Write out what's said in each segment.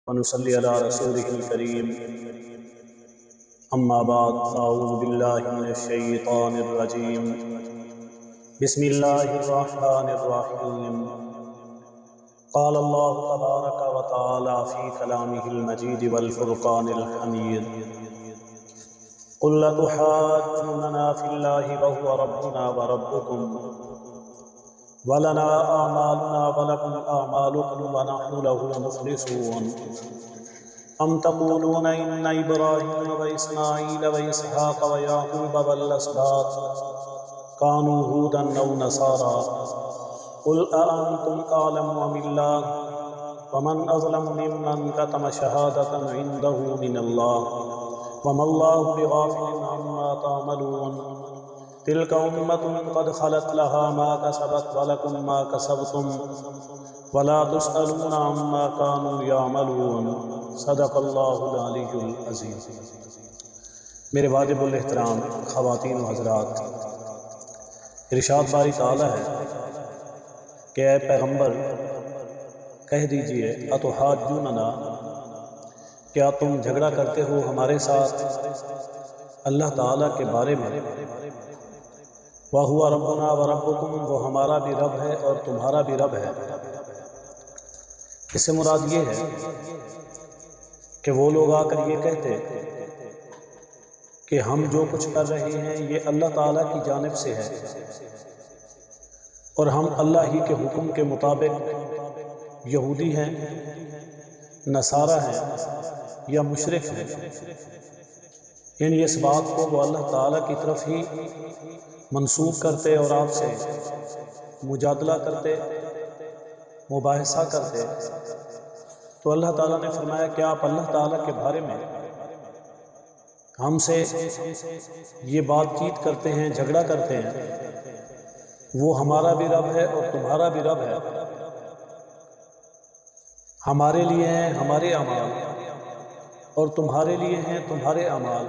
ونصلي على رسوله الكريم أما بعد فأعوذ بالله من الشيطان الرجيم بسم الله الرحمن الرحيم قال الله تبارك وتعالى في كلامه المجيد والفرقان الحميد قل لتحاجوننا في الله وهو ربنا وربكم ولنا أعمالنا ولكم أعمالكم ونحن له مخلصون أم تقولون إن إبراهيم وإسماعيل وإسحاق ويعقوب والأسباط كانوا هودا أو نصارى قل أأنتم أعلم أم الله ومن أظلم ممن كتم شهادة عنده من الله وما الله بغافل عما تعملون تلك أمة قد خلت لها ما كسبت ولكم ما كسبتم ولا تسألون عما كانوا يعملون صدق اللہ العلی العظیم۔ میرے واجب الاحترام خواتین و حضرات، ارشاد باری تعالی ہے کہ اے پیغمبر کہہ دیجئے اتحاجوننا، کیا تم جھگڑا کرتے ہو ہمارے ساتھ اللہ تعالیٰ کے بارے میں؟ وَهُوَ رَبُّنَا وَرَبُّكُمْ، وہ ہمارا بھی رب ہے اور تمہارا بھی رب ہے۔ اس سے مراد یہ ہے کہ وہ لوگ آ کر یہ کہتے کہ ہم جو کچھ کر رہے ہیں یہ اللہ تعالیٰ کی جانب سے ہے اور ہم اللہ ہی کے حکم کے مطابق یہودی ہیں، نصارہ ہیں یا مشرک ہیں، یعنی اس بات کو وہ اللہ تعالیٰ کی طرف ہی منسوب کرتے اور آپ سے مجادلہ کرتے، مباحثہ کرتے۔ تو اللہ تعالیٰ نے فرمایا کہ آپ اللہ تعالیٰ کے بارے میں ہم سے یہ بات چیت کرتے ہیں، جھگڑا کرتے ہیں، وہ ہمارا بھی رب ہے اور تمہارا بھی رب ہے، ہمارے لیے ہیں ہمارے اعمال اور تمہارے لیے ہیں تمہارے اعمال،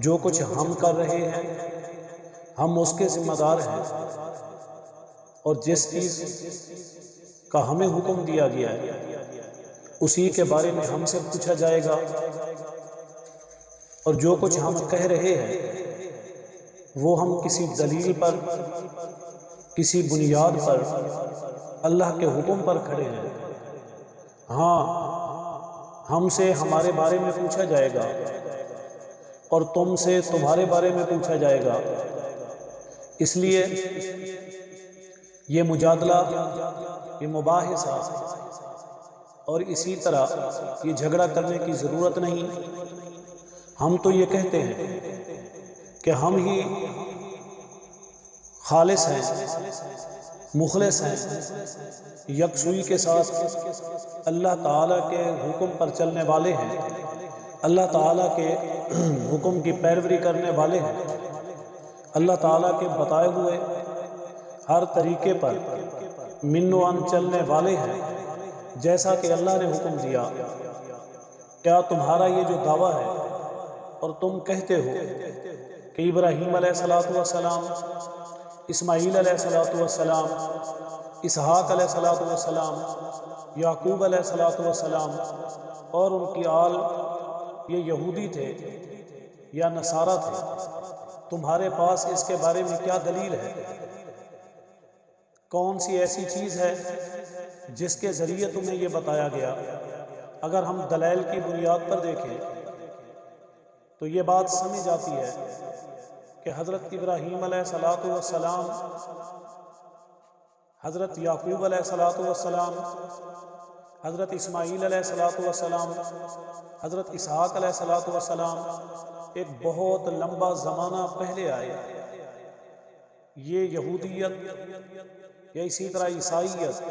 جو کچھ ہم کر رہے ہیں ہم اس کے ذمہ دار ہیں، اور جس چیز کا ہمیں حکم دیا گیا ہے اسی کے بارے میں ہم سے پوچھا جائے گا، اور جو کچھ ہم کہہ رہے ہیں وہ ہم کسی دلیل پر، کسی بنیاد پر، اللہ کے حکم پر کھڑے ہیں۔ ہاں، ہم سے ہمارے بارے میں پوچھا جائے گا اور تم سے تمہارے بارے میں پوچھا جائے گا، اس لیے یہ مجادلہ، یہ مباحثہ اور اسی طرح یہ جھگڑا کرنے کی ضرورت نہیں۔ ہم تو یہ کہتے ہیں کہ ہم ہی خالص ہیں، مخلص ہیں، یکسوئی کے ساتھ اللہ تعالیٰ کے حکم پر چلنے والے ہیں، اللہ تعالیٰ کے حکم کی پیروی کرنے والے ہیں، اللہ تعالیٰ کے بتائے ہوئے ہر طریقے پر من و عن چلنے والے ہیں جیسا کہ اللہ نے حکم دیا۔ کیا تمہارا یہ جو دعویٰ ہے اور تم کہتے ہو کہ ابراہیم علیہ السلام، اسماعیل علیہ السلام، اسحاق علیہ السلام، یعقوب علیہ السلام اور ان کی آل یہ یہودی تھے یا نصارہ تھے، تمہارے پاس اس کے بارے میں کیا دلیل ہے؟ کون سی ایسی چیز ہے جس کے ذریعے تمہیں یہ بتایا گیا؟ اگر ہم دلائل کی بنیاد پر دیکھیں تو یہ بات سمجھ آتی ہے کہ حضرت ابراہیم علیہ السلام، حضرت یعقوب علیہ السلام، حضرت اسماعیل علیہ السلام، حضرت اسحاق علیہ السلام ایک بہت لمبا زمانہ پہلے آئے۔ یہ یہودیت یا اسی طرح عیسائیت،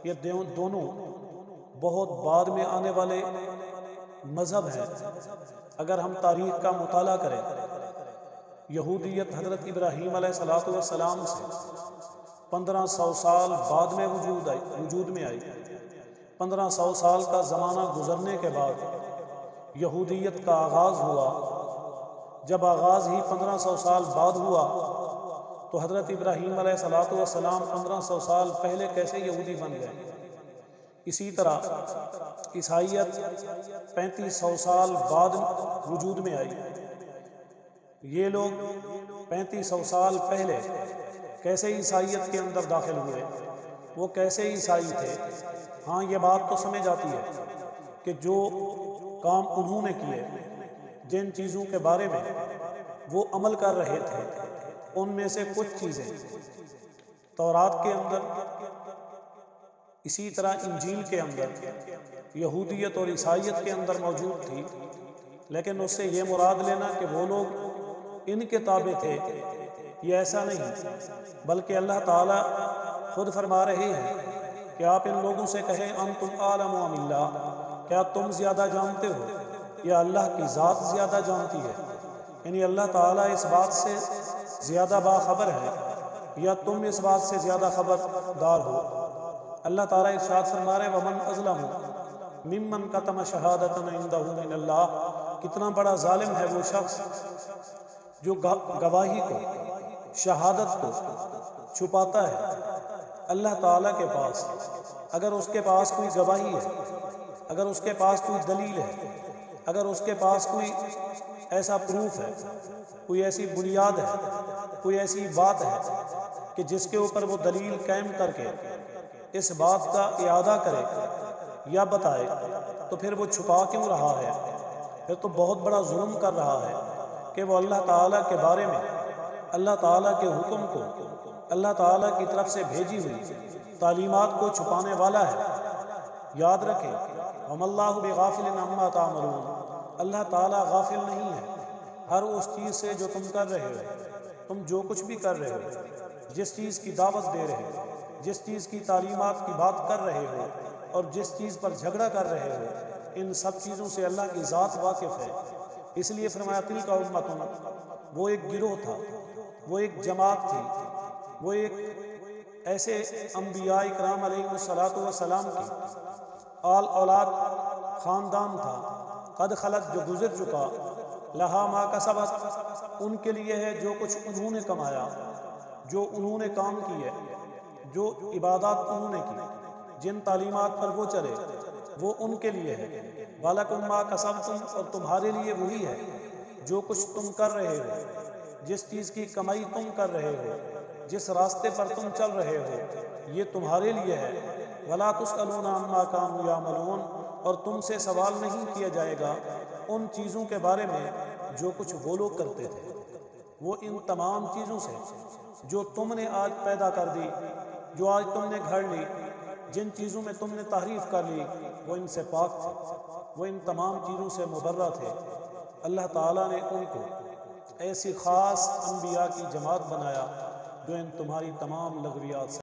یہ دونوں بہت بعد میں آنے والے مذہب ہیں۔ اگر ہم تاریخ کا مطالعہ کریں، یہودیت حضرت ابراہیم علیہ السلام سے 1500 سال بعد میں وجود میں آئی۔ 1500 سال کا زمانہ گزرنے کے بعد یہودیت کا آغاز ہوا۔ جب آغاز ہی 1500 سال بعد ہوا تو حضرت ابراہیم علیہ السلام 1500 سال پہلے کیسے یہودی بن گئے؟ اسی طرح عیسائیت 3500 سال بعد وجود میں آئی۔ یہ لوگ 3500 سال پہلے کیسے عیسائیت کے اندر داخل ہوئے، وہ کیسے عیسائی تھے؟ ہاں یہ بات تو سمجھ آتی ہے کہ جو کام انہوں نے کیے، جن چیزوں کے بارے میں وہ عمل کر رہے تھے، ان میں سے کچھ چیزیں تورات کے اندر، اسی طرح انجیل کے اندر، یہودیت اور عیسائیت کے اندر موجود تھی، لیکن اس سے یہ مراد لینا کہ وہ لوگ ان کے تابع تھے، یہ ایسا نہیں، بلکہ اللہ تعالیٰ خود فرما رہے ہیں کہ آپ ان لوگوں سے کہیں انتم اعلم ام اللہ، کیا تم زیادہ جانتے ہو یا اللہ کی ذات زیادہ جانتی ہے؟ یعنی اللہ تعالیٰ اس بات سے زیادہ باخبر ہے یا تم اس بات سے زیادہ خبردار ہو؟ اللہ تعالیٰ ارشاد فرما رہے ومن اظلم ممن کتم شہادۃ عندہ من اللہ، کتنا بڑا ظالم ہے وہ شخص جو گواہی کو، شہادت کو چھپاتا ہے اللہ تعالیٰ کے پاس۔ اگر اس کے پاس کوئی گواہی ہے، اگر اس کے پاس کوئی دلیل ہے، اگر اس کے پاس کوئی ایسا پروف ہے، کوئی ایسی بنیاد ہے، کوئی ایسی بات ہے کہ جس کے اوپر وہ دلیل قائم کر کے اس بات کا اعادہ کرے یا بتائے، تو پھر وہ چھپا کیوں رہا ہے؟ پھر تو بہت بڑا ظلم کر رہا ہے کہ وہ اللہ تعالیٰ کے بارے میں، اللہ تعالیٰ کے حکم کو، اللہ تعالیٰ کی طرف سے بھیجی ہوئی تعلیمات کو چھپانے والا ہے۔ یاد رکھیں وَمَا اللَّهُ بِغَافِلٍ عَمَّا تَعْمَلُونَ، اللہ تعالیٰ غافل نہیں ہے ہر اس چیز سے جو تم کر رہے ہو۔ تم جو کچھ بھی کر رہے ہو، جس چیز کی دعوت دے رہے ہو، جس چیز کی تعلیمات کی بات کر رہے ہو، اور جس چیز پر جھگڑا کر رہے ہو، ان سب چیزوں سے اللہ کی ذات واقف ہے۔ اس لیے فرمایا تلک امۃ، وہ ایک گروہ تھا، وہ ایک جماعت تھی، وہ ایک ایسے انبیاء اکرام علیہ السلام کی آل اولاد خاندان تھا، قد خلت جو گزر چکا، لہا ما کسبت ان کے لیے ہے جو کچھ انہوں نے کمایا، جو انہوں نے کام کیے، جو عبادات انہوں نے کی، جن تعلیمات پر وہ چلے وہ ان کے لیے ہے، وَلَكُمْ مَا كَسَبْتُمْ اور تمہارے لیے وہی ہے جو کچھ تم کر رہے ہو، جس چیز کی کمائی تم کر رہے ہو، جس راستے پر تم چل رہے ہو، یہ تمہارے لیے ہے۔ وَلَا تُسْأَلُونَ عَمَّا كَانُوا يَعْمَلُونَ اور تم سے سوال نہیں کیا جائے گا ان چیزوں کے بارے میں جو کچھ وہ لوگ کرتے تھے۔ وہ ان تمام چیزوں سے جو تم نے آج پیدا کر دی، جو آج تم نے گھڑ لی، جن چیزوں میں تم نے تعریف کر لی، وہ ان سے پاک تھے، وہ ان تمام چیزوں سے مبرہ تھے۔ اللہ تعالیٰ نے ان کو ایسی خاص انبیاء کی جماعت بنایا جو ان تمہاری تمام لغویات سے